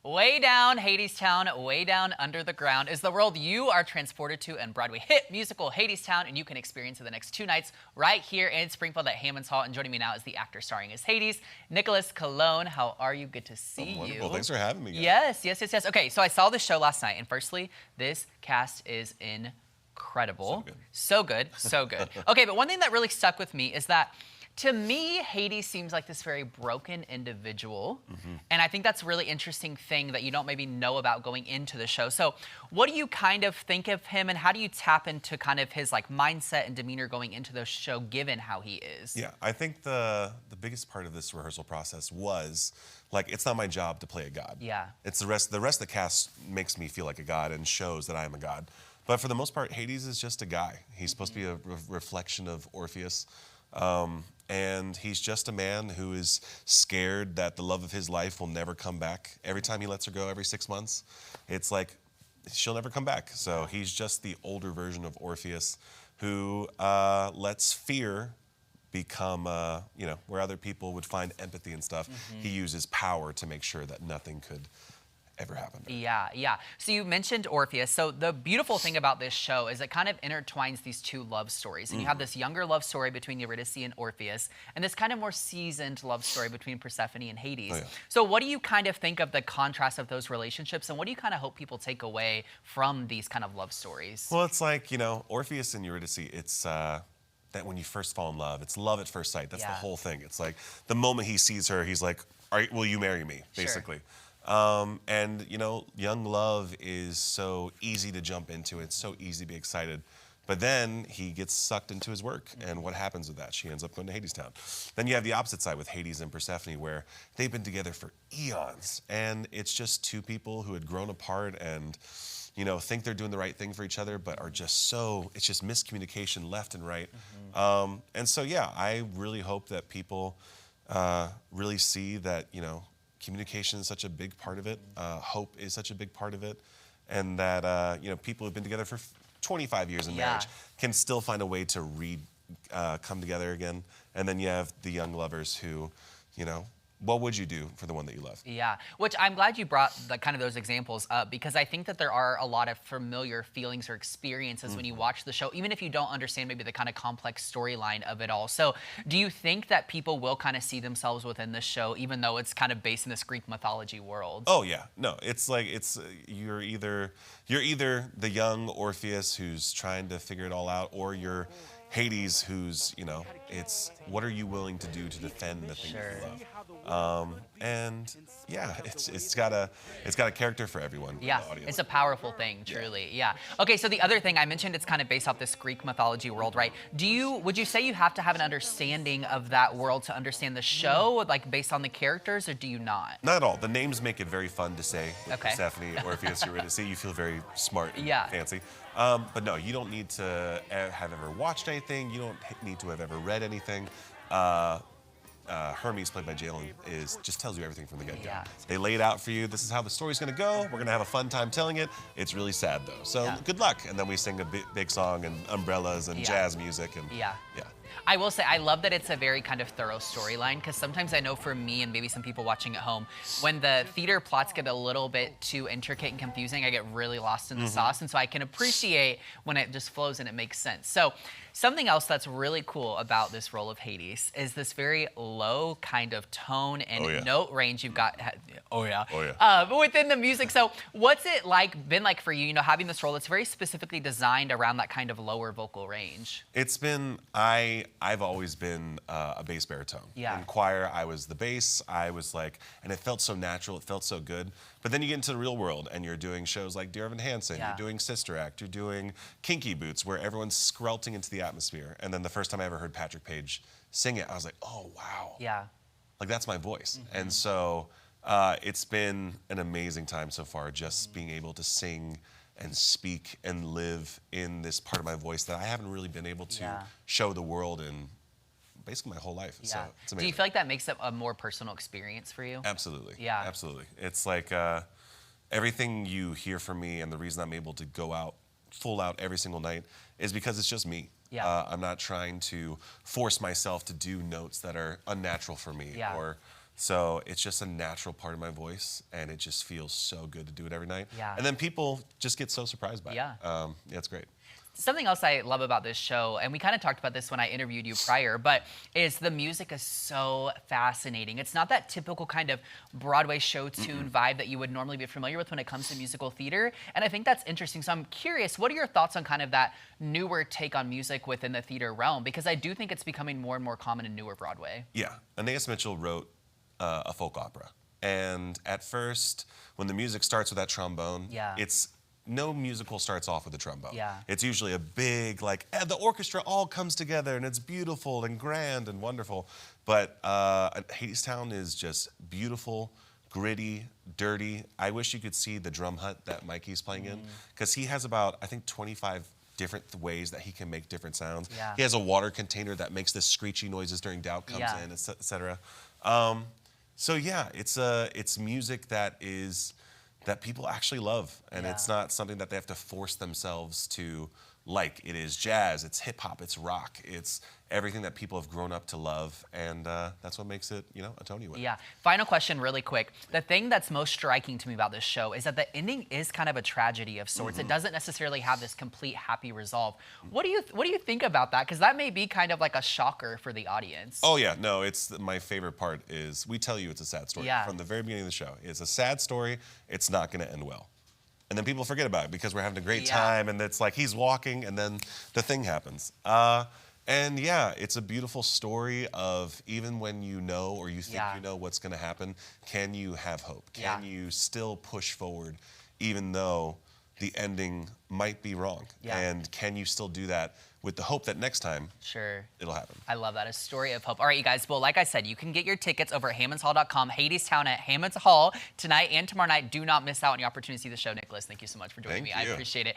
Way down Hadestown, way down under the ground is the world you are transported to in Broadway hit musical Hadestown, and you can experience it the next 2 nights right here in Springfield at Hammons Hall. And joining me now is the actor starring as Hades, Nicholas Cologne. How are you? Good to see you. Wonderful. Thanks for having me, Yes, guys. yes, yes, yes. Okay, so I saw this show last night, and firstly, this cast is incredible. So good, so good. Okay, but one thing that really stuck with me is that to me, Hades seems like this very broken individual. And I think that's a really interesting thing that you don't maybe know about going into the show. So what do you kind of think of him, and how do you tap into kind of his like mindset and demeanor going into the show given how he is? Yeah, I think the biggest part of this rehearsal process was, like, it's not my job to play a god. Yeah. It's the rest of the cast makes me feel like a god and shows that I am a god. But for the most part, Hades is just a guy. He's supposed to be a reflection of Orpheus. And he's just a man who is scared that the love of his life will never come back. Every time he lets her go every 6 months, it's like she'll never come back. So he's just the older version of Orpheus who lets fear become, where other people would find empathy and stuff. He uses power to make sure that nothing could ever happen. Yeah, yeah. So you mentioned Orpheus. So the beautiful thing about this show is it kind of intertwines these two love stories. And you have this younger love story between Eurydice and Orpheus, and this kind of more seasoned love story between Persephone and Hades. Oh, yeah. So what do you kind of think of the contrast of those relationships, and what do you kind of hope people take away from these kind of love stories? Well, it's like, Orpheus and Eurydice, it's that when you first fall in love, it's love at first sight. That's the whole thing. It's like the moment he sees her, he's like, will you marry me, basically. And young love is so easy to jump into. It's so easy to be excited. But then he gets sucked into his work. And what happens with that? She ends up going to Hadestown. Then you have the opposite side with Hades and Persephone, where they've been together for eons. And it's just two people who had grown apart and, think they're doing the right thing for each other, but are just it's just miscommunication left and right. And so, yeah, I really hope that people really see that, communication is such a big part of it. Hope is such a big part of it. And that, people who've been together for 25 years in marriage can still find a way to come together again. And then you have the young lovers who, what would you do for the one that you love? Yeah, which I'm glad you brought kind of those examples up, because I think that there are a lot of familiar feelings or experiences when you watch the show, even if you don't understand maybe the kind of complex storyline of it all. So do you think that people will kind of see themselves within this show, even though it's kind of based in this Greek mythology world? Oh yeah, no, it's like you're either the young Orpheus who's trying to figure it all out, or you're Hades, who's, it's what are you willing to do to defend the thing that you love? And yeah, it's got a character for everyone. Yeah, in the audience. it's a powerful thing, truly. Yeah. Okay, so the other thing I mentioned, it's kind of based off this Greek mythology world, right? Would you say you have to have an understanding of that world to understand the show, like based on the characters, or do you not? Not at all. The names make it very fun to say. Okay. Persephone, Orpheus, Eurydice. You feel very smart and fancy. But no, you don't need to have ever watched anything. You don't need to have ever read anything. Hermes, played by Jalen, just tells you everything from the get-go. Yeah. They lay it out for you. This is how the story's going to go. We're going to have a fun time telling it. It's really sad, though. So good luck. And then we sing a big song and umbrellas and jazz music. And yeah. I will say, I love that it's a very kind of thorough storyline, because sometimes I know for me and maybe some people watching at home, when the theater plots get a little bit too intricate and confusing, I get really lost in the sauce. And so I can appreciate when it just flows and it makes sense. So something else that's really cool about this role of Hades is this very low kind of tone and note range you've got. But within the music. So what's it been like for you, having this role that's very specifically designed around that kind of lower vocal range? It's been, I've always been a bass baritone. Yeah. In choir, I was the bass. I was like, and it felt so natural. It felt so good. But then you get into the real world, and you're doing shows like Dear Evan Hansen. You're doing Sister Act. You're doing Kinky Boots, where everyone's skrelting into the atmosphere. And then the first time I ever heard Patrick Page sing it, I was like, oh, wow. Yeah. Like, that's my voice. And so it's been an amazing time so far, just being able to sing and speak and live in this part of my voice that I haven't really been able to show the world in basically my whole life. So it's amazing. Do you feel like that makes it a more personal experience for you? Absolutely. Yeah. Absolutely. It's like everything you hear from me, and the reason I'm able to go out full out every single night is because it's just me. I'm not trying to force myself to do notes that are unnatural for me or So it's just a natural part of my voice, and it just feels so good to do it every night. Yeah. And then people just get so surprised by it. Yeah, it's great. Something else I love about this show, and we kind of talked about this when I interviewed you prior, but is the music is so fascinating. It's not that typical kind of Broadway show tune vibe that you would normally be familiar with when it comes to musical theater. And I think that's interesting. So I'm curious, what are your thoughts on kind of that newer take on music within the theater realm? Because I do think it's becoming more and more common in newer Broadway. Yeah, Anais Mitchell wrote a folk opera. And at first, when the music starts with that trombone, no musical starts off with a trombone. Yeah. It's usually a big, the orchestra all comes together and it's beautiful and grand and wonderful. But Hadestown is just beautiful, gritty, dirty. I wish you could see the drum hut that Mikey's playing in, because he has about, I think, 25 different ways that he can make different sounds. Yeah. He has a water container that makes the screechy noises during Doubt comes in, et cetera. So yeah, it's music that people actually love, and it's not something that they have to force themselves to like. It is jazz, it's hip hop, it's rock, it's everything that people have grown up to love, and that's what makes it, a Tony win. Yeah. Final question, really quick. The thing that's most striking to me about this show is that the ending is kind of a tragedy of sorts. It doesn't necessarily have this complete happy resolve. What do you think about that? Because that may be kind of like a shocker for the audience. Oh yeah, no. It's my favorite part is we tell you it's a sad story from the very beginning of the show. It's a sad story. It's not going to end well. And then people forget about it because we're having a great time, and it's like he's walking, and then the thing happens. And yeah, it's a beautiful story of even when you know or you think you know what's going to happen, can you have hope? Can you still push forward even though the ending might be wrong? And can you still do that with the hope that next time it'll happen? I love that. A story of hope. All right, you guys. Well, like I said, you can get your tickets over at HammonsHall.com, Hadestown at Hammons Hall tonight and tomorrow night. Do not miss out on the opportunity to see the show. Nicholas, thank you so much for joining me. I appreciate it.